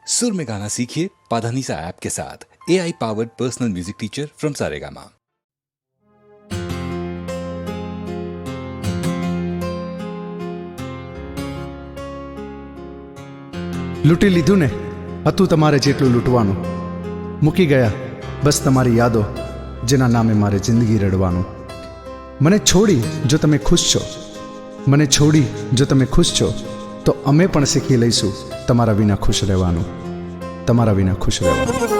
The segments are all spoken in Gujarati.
सुर में गाना सीखिए पाधानीसा ऐप के साथ। AI powered personal music teacher from Saregama. લૂંટી લીધું ને, હતું તમારે જેટલું લૂંટવાનું, મૂકી ગયા બસ તમારી યાદો, જેના નામે મારે જિંદગી રડવાનું. મને છોડી જો તમે ખુશ છો, મને છોડી જો તમે ખુશ છો, તો અમે પણ શીખી લઈશું તમારા વિના ખુશ રહેવાનું, તમારા વિના ખુશ રહેવાનું.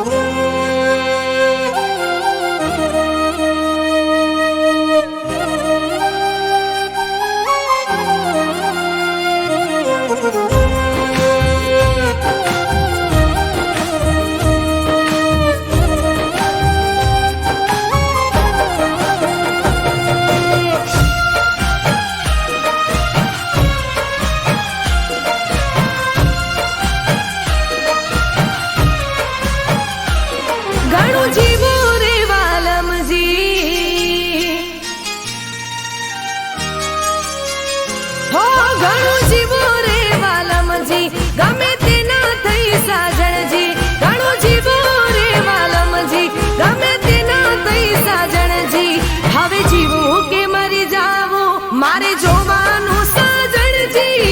ગમે તેના થઈ સાજણજી, ઘણું જીવો રે વાલમજી, ગમે તેના થઈ સાજણજી. હવે જીવું કે મરી જાવું મારે જોવાનું સાજણજી.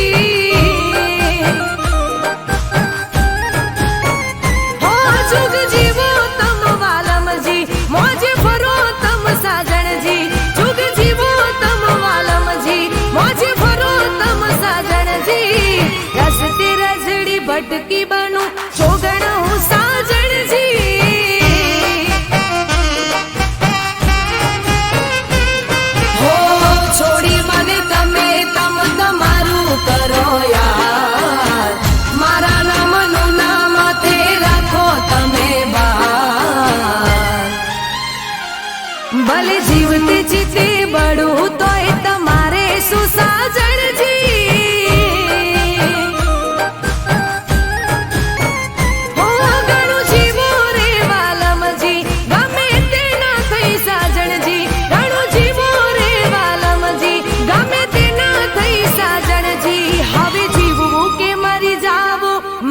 હો જુગ જીવો તમ વાલમજી, મોજે ફરો તમ સાજણજી. જુગ જીવો તમ વાલમજી, મોજે ફરો તમ સાજણજી. રસ્તે રઝડી ભટકી બનું જોગણ હું સાજણજી. હો છોડી મને તમે તમ તમારું કરો યાર, મારા નામનું નામ તે રાખો તમે બાર. ભલે જીવતે જીતે બળું તોય તમારે શું સાજણજી.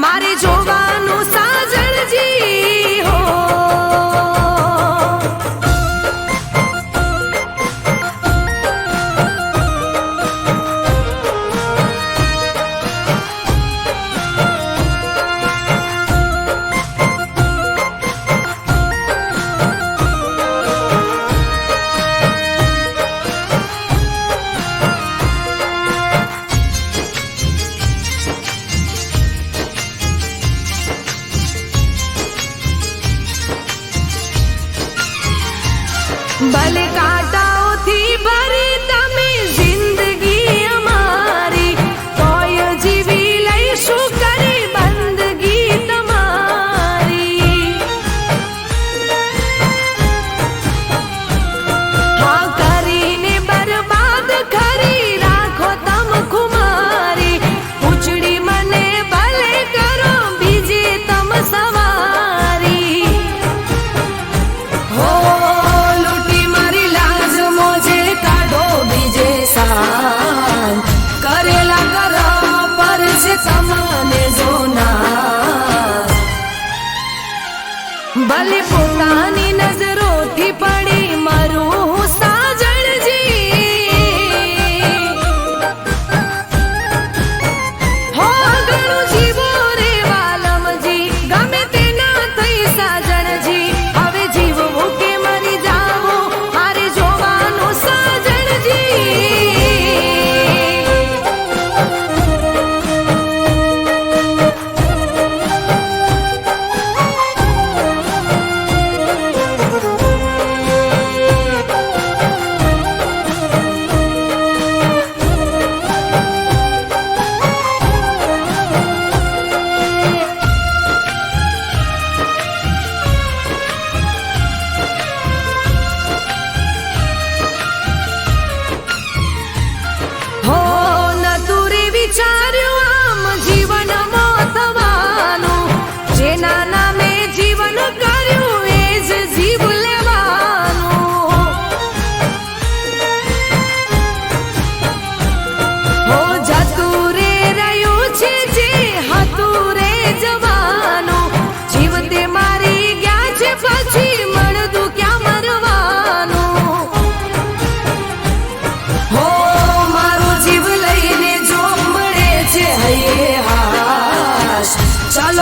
મારે જોવાનું સાજણજી. હો ભલે કાંટાઓથી ભરી તમે જિંદગી અમારી, તોય જીવી લઈશું કરી બંદગી તમારી. હા કરીને બરબાદ કરી રાખો તમ કુમારી, ઉચડી મને ભલે કરો બીજે તમ સવારી. હો કરેલા કરમ પર છે તમને જોના. ભલે પોતાની નજરોથી પડી મરું હું સાજણજી. હો ઘણું જીવો રે વાલમજી, ગમે તેના થઈ સાજણજી. હવે જીવવું કે મરી જાવું મારે જોવાનું સાજણજી.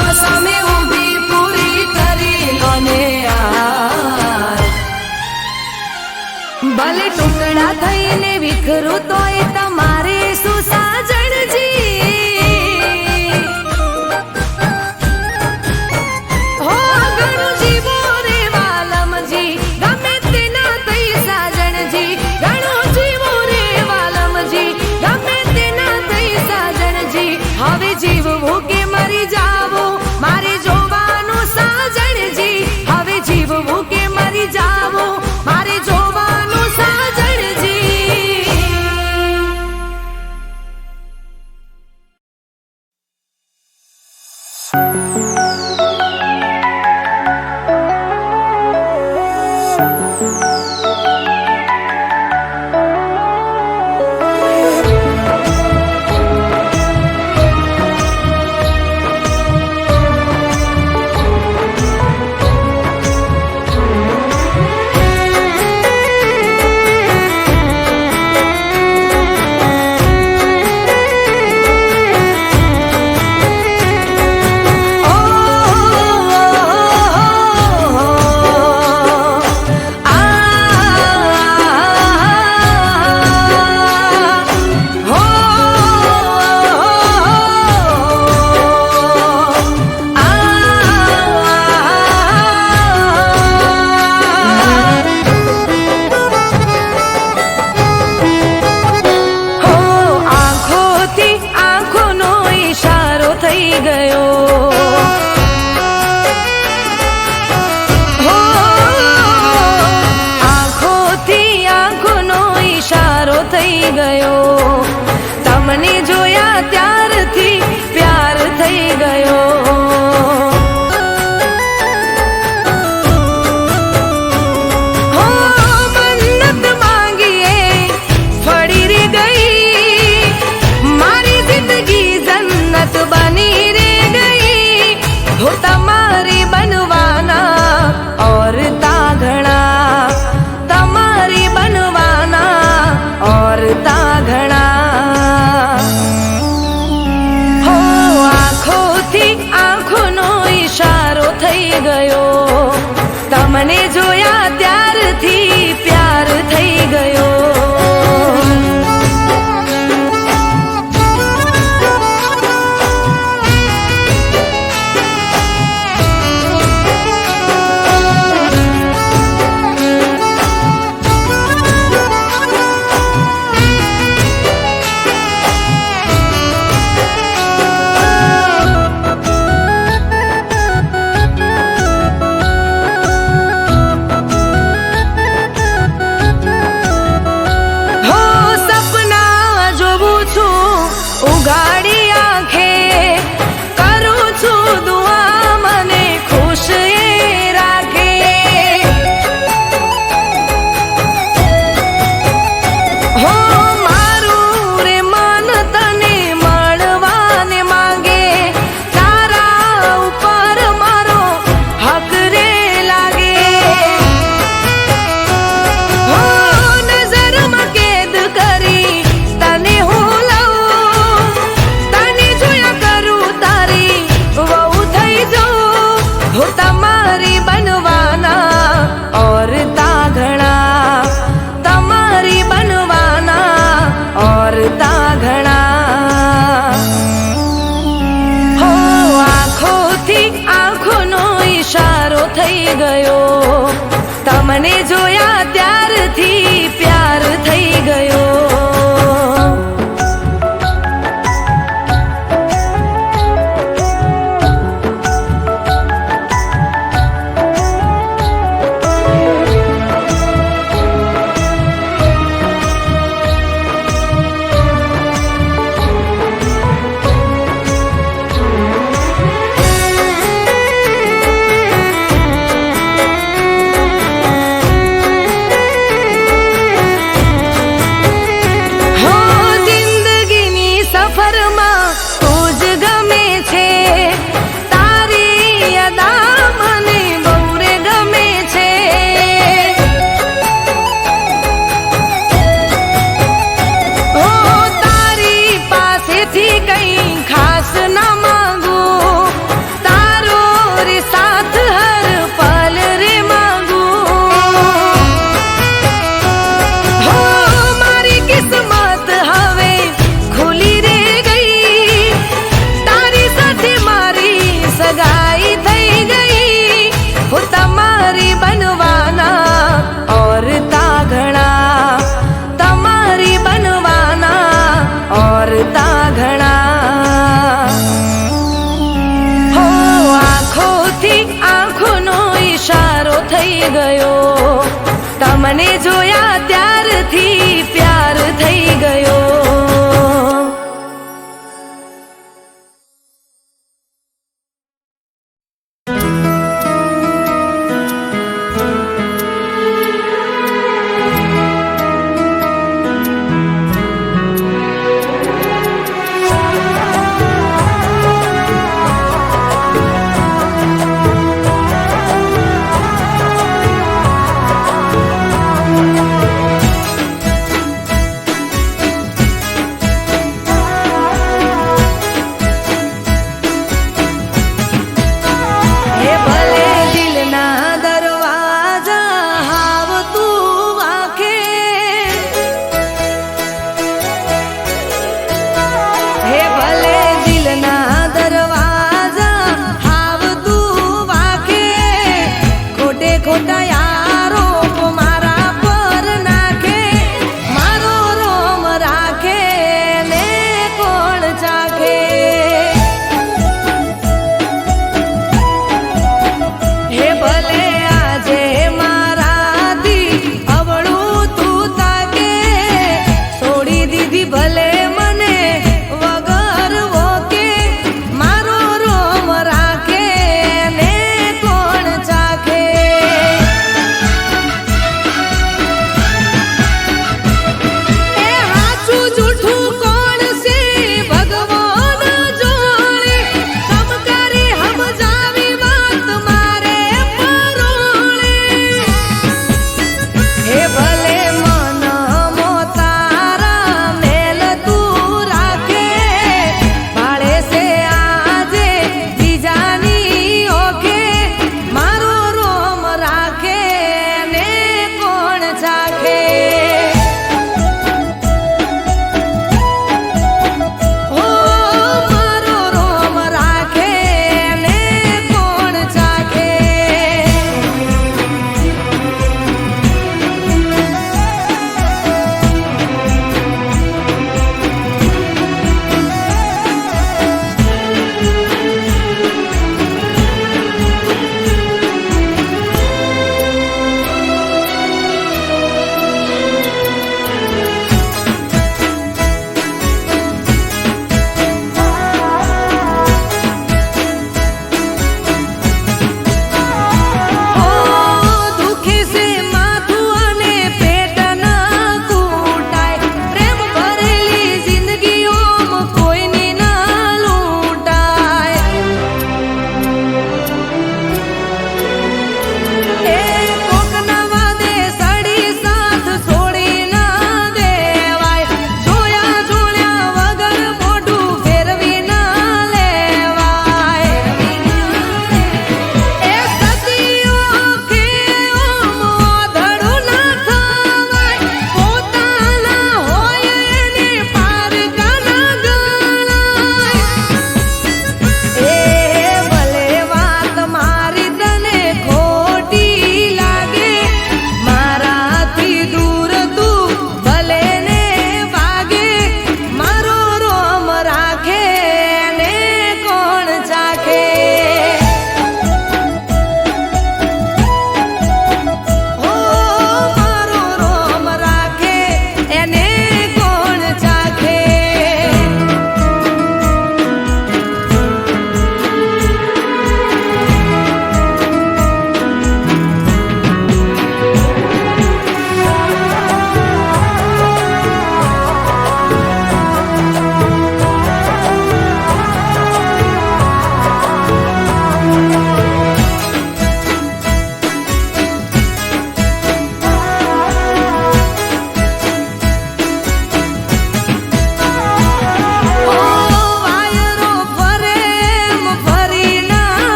તો સામે ઊભી પૂરી કરી લો ને યાર. ભલે ટુકડા થઈને વિખરું તોય તમારે શું સાજણજી. હો ઘણું જીવો રે વાલમજી, ગમે તેના થઈ સાજણજી. ઘણું જીવો રે વાલમજી, ગમે તેના થઈ સાજણજી. હવે જીવવું કે મરી જાવું મારે જોવાનું સાજણજી. હવે જીવવું કે મરી જાવું મારે જોવાનું સાજણજી. તમને જોયા ત્યારથી પ્યાર થઈ ગયો. હો મન્નત માંગીએ ફળી રે ગઈ, મારી જિંદગી જન્નત બની રે ગઈ. હો તમારી બનવાના ઓર તાઘણા, તમારી બનવાના ઓર તાઘણા. થઈ ગયો તમને જોયા ત્યારથી પ્યાર થઈ ગયો. ઉગાડી આંખે કરું છું દુઆ મને ખુશ એ રાખે. હો મારું રે મન તને મળવાને માંગે, તારા ઉપર મારો હક રે લાગે. હો નજરમાં કેદ કરી તને હું તમારી બનવાના ઓર તાઘણા, તમારી બનવાના ઓર તાઘણા. હો આંખોથી આંખોનો ઈશારો થઈ ગયો, તમને જોયા ત્યારથી પ્યાર થઈ ગયો. ગયો, તમને જોયા ત્યારથી પ્યાર થઈ ગયો.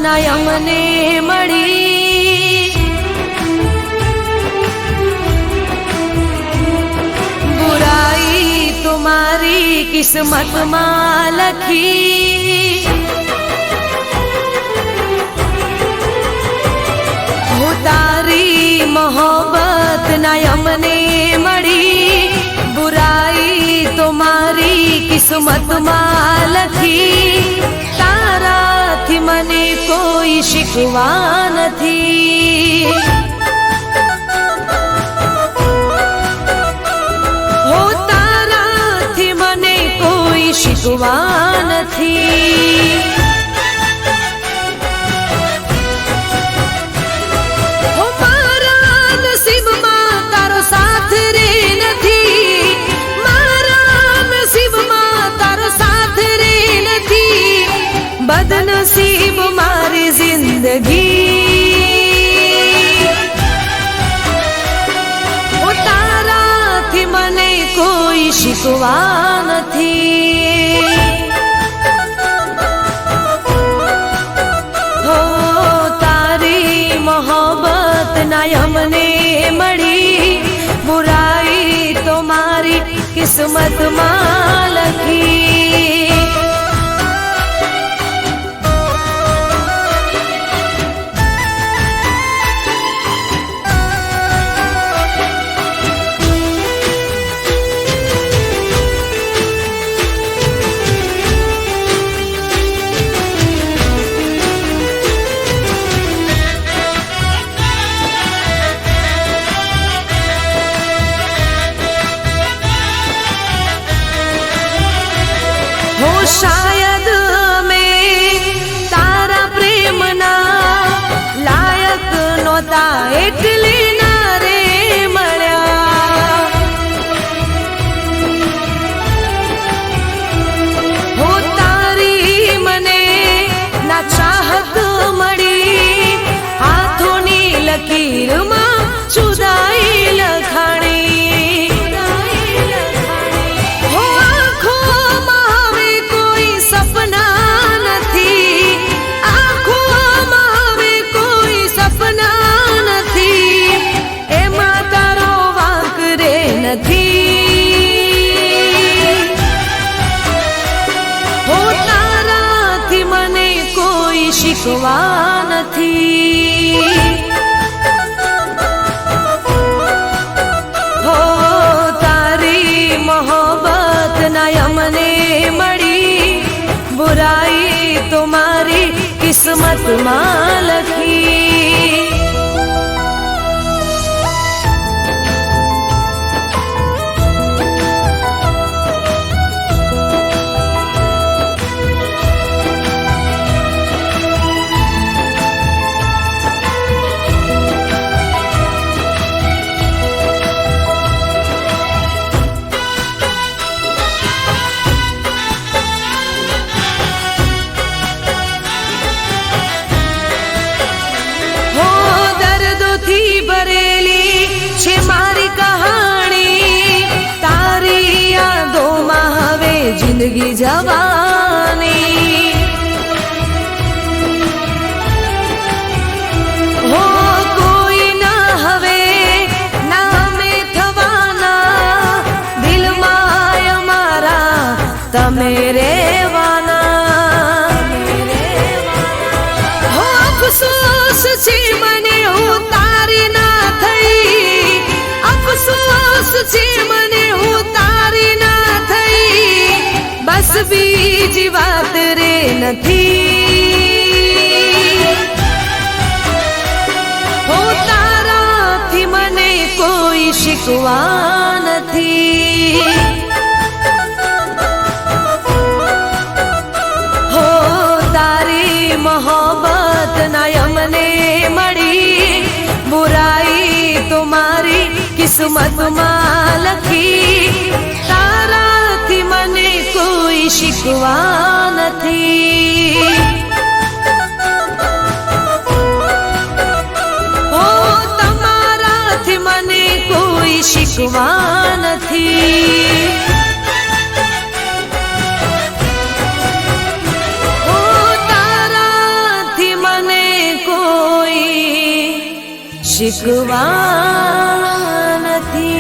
ના અમને મળી, બુરાઈ તુમારી કિસ્મતમાં લખી, હું તારી મોહબ્બત ના અમને મળી, બુરાઈ તો મારી કિસ્મતમાં લખી, તારાથી મને કોઈ શીખવા નથી, હો તારાથી મને કોઈ શીખવા નથી, હો મારા નસીબમાં તારો સાથ રે નથી, મારા નસીબમાં તારો સાથ રે નથી, બદનસીબ મારી જિંદગી, ઓ તારાથી મને કોઈ શીખવા નથી, હો તારી મોહબ્બત ના અમને મળી, બુરાઈ તો મારી કિસ્મતમાં લખી, શાયદ મેં તારા પ્રેમના લાયક નહોતા એટલે ના રે મળ્યા, હો તારી મને ના ચાહત મળી, હાથોની લકીરમાં જુદાઈ લખાણી, હો આંખોમાં હવે કોઈ સપના નથી, આંખોમાં હવે કોઈ સપના નથી, એમાં તારો વાંક રે નથી, હો તારાથી મને કોઈ શીખવા નથી, હો તારી મોહબ્બત ના અમને મળી, બુરાઈ તો મારી કિસ્મતમાં લખી, હો દર્દોથી ભરેલી છે મારી કહાણી, તારી યાદોમાં હવે જિંદગી જવાની, હો કોઈ ના હવે નામે થવાના, દિલમાં અમારા તમે રહેવાના, હો અફસોસ છે મને હું તારી ના થઈ, અફસોસ છે મને હું તારી ના થઈ, બસ બીજી વાત રે નથી, હો તારાથી મને કોઈ શીખવા નથી, હો તારી મોહબ્બત ના અમને મળી, બુરાઈ તો મારી કિસ્મતમાં લખી, તારાથી મને કોઈ શીખવા નથી, હો તમારાથી મને કોઈ શીખવા નથી, હો તારાથી મને શીખવા નથી.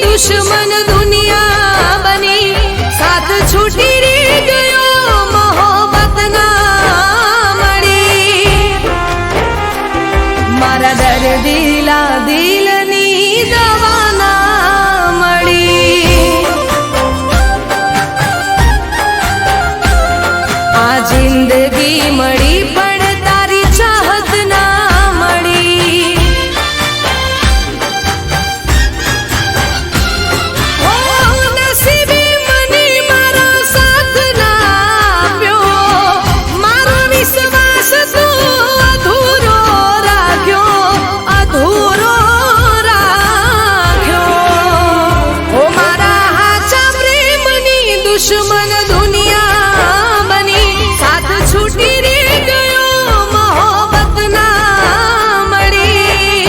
દુશ્મન દુનિયા બની સાથ છૂટી રે ગયો મોહબ્બત ના મળી. મારા દર્દીલા દિલની દવા ના મળી. આ જિંદગી મળી પણ તારી ચાહત ના મળી. દુશ્મન દુનિયા બની સાથ છૂટી રે ગયો મોહબ્બત ના મળી.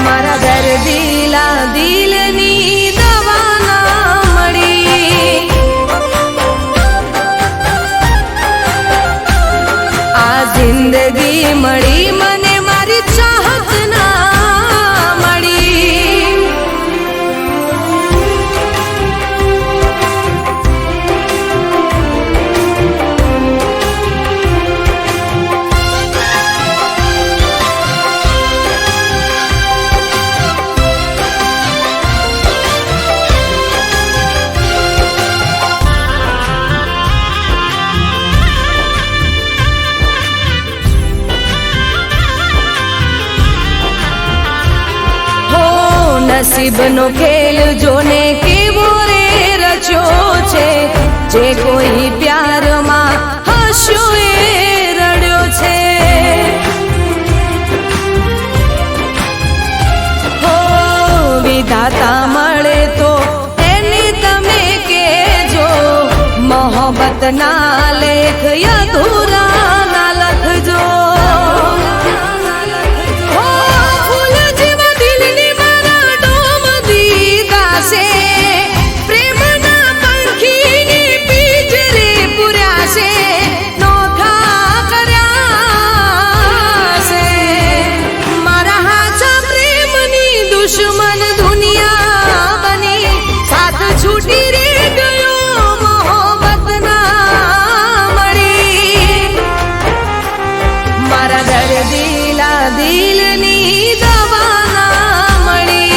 મારા દર્દીલા દિલની દવા ના મળી. આ જિંદગી મળી મને મારી ચાહત ના મળી. નસીબનો ખેલ જોને કેવો રે રચ્યો છે. જે કોઈ પ્યારમાં હસ્યો એ રડ્યો છે. હો વિધાતા મળે તો એને તમે કહેજો. મોહબ્બત ના લેખ અધૂરા ના લખજો. પ્રેમના પંખીની પિંજરે પૂર્યા છે. નોખા કર્યા છે. મારા હાચા પ્રેમની દુશ્મન દુનિયા બની સાથ છૂટી રે ગયો મોહબ્બત ના મળી. મારા દર્દીલા દિલની દવા ના મળી.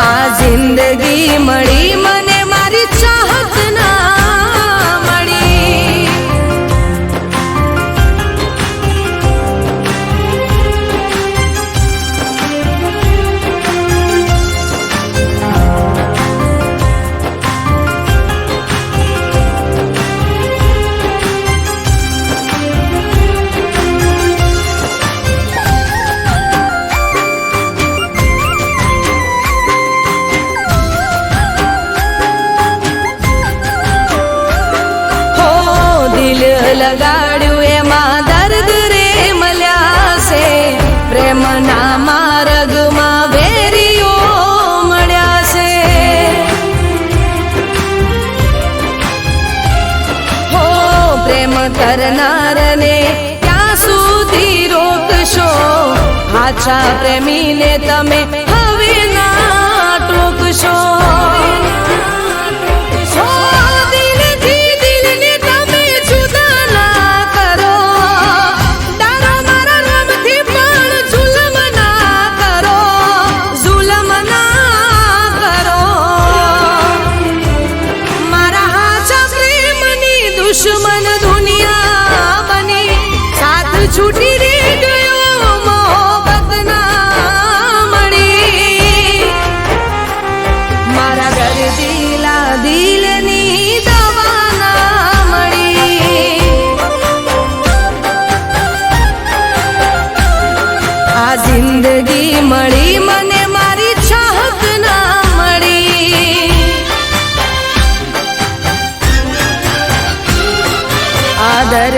આ જિંદગી મળી મને મારી ચાહત ના મળી. લગાડ્યું એમાં દર્દ રે મળ્યા છે. પ્રેમના માર્ગમાં વેરીઓ મળ્યા છે. હો પ્રેમ કરનારને ક્યાં સુધી રોકશો. હાચા પ્રેમીને તમે હવે ના ટોકશો. દુશ્મન દુનિયા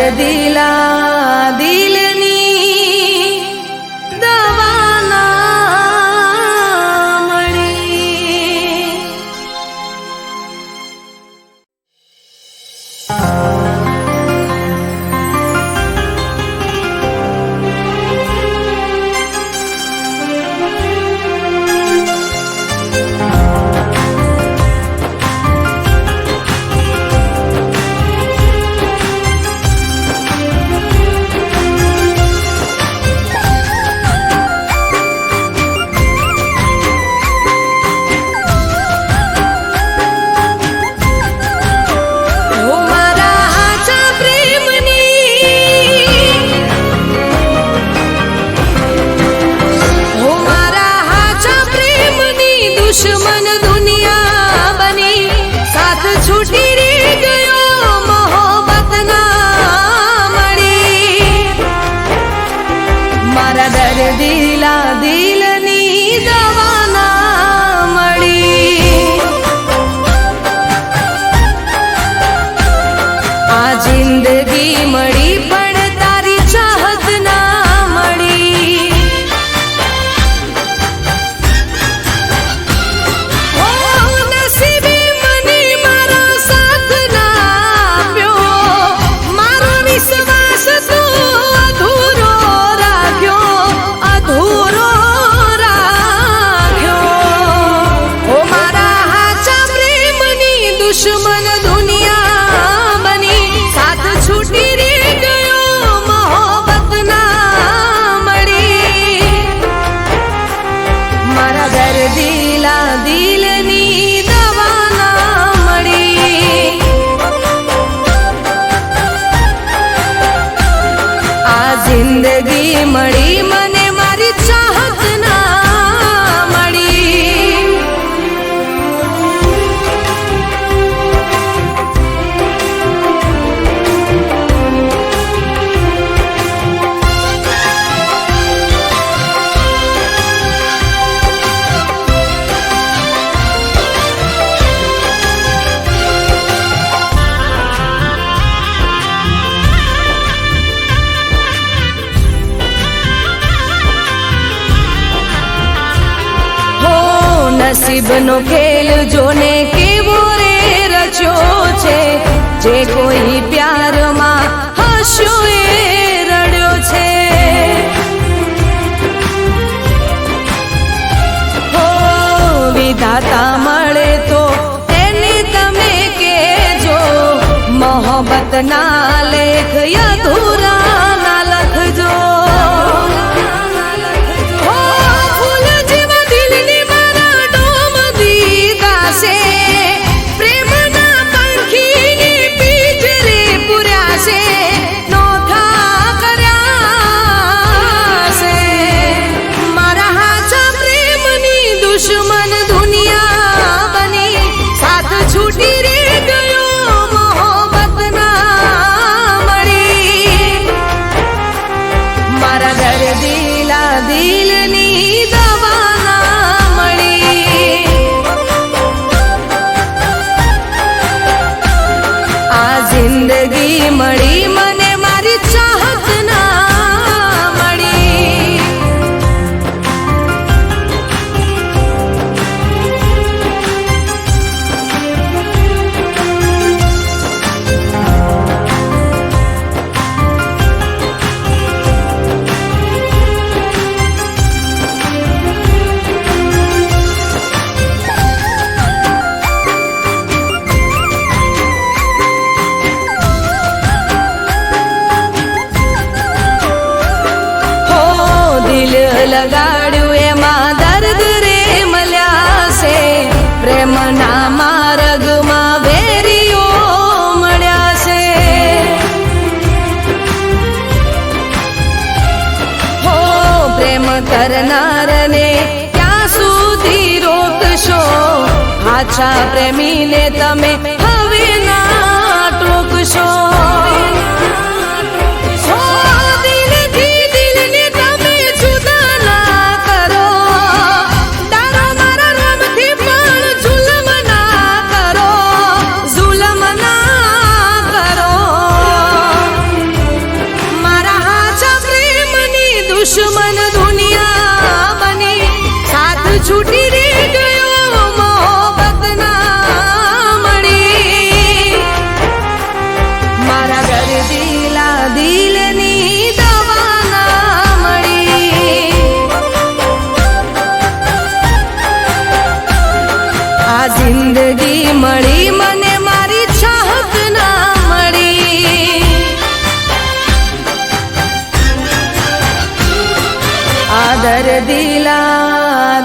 દર્દીલા દિલની દવા ના મળી. દુશ્મન દુનિયા બની સાથ છૂટી રે ગયો મોહબ્બત ના મળી. મારા દર્દીલા દિલની દવા ના મળી. આ જિંદગી મળી પણ તારી ચાહત ના મળી. દુશ્મન દુનિયા બની સાથ છૂટી રે ગયો મોહબ્બત ના મળી. મારા દર્દીલા દિલની દવા ના મળી. આ જિંદગી મળી મને મારી ચાહત ના મળી. નસીબનો ખેલ જોને કેવો રે રચ્યો છે. જે કોઈ પ્યારમાં હસ્યો એ રડ્યો છે. હો વિધાતા મળે તો એને તમે કહેજો. મોહબ્બત ના લેખ અધૂરા ના લખજો. પ્રેમના પંખીને પિંજરે પૂર્યા છે. નોખા કર્યા છે. મારા હાચા પ્રેમની દુશ્મન દુનિયા બની સાથ છૂટી રે ગયો મોહબ્બત ના મળી. મારા દર્દીલા દિલની દવા ના મળી. આ જિંદગી મળી મને મારી ચાહત ના મળી. લગાડ્યું એમાં દર્દ રે મળ્યા છે. પ્રેમના માર્ગમાં વેરીઓ મળ્યા છે. હો પ્રેમ કરનારને ક્યાં સુધી રોકશો. આછા પ્રેમીને તમે હવે ના ટોકશો. આ જિંદગી મળી મને મારી ચાહત ના મળી. આદર દિલા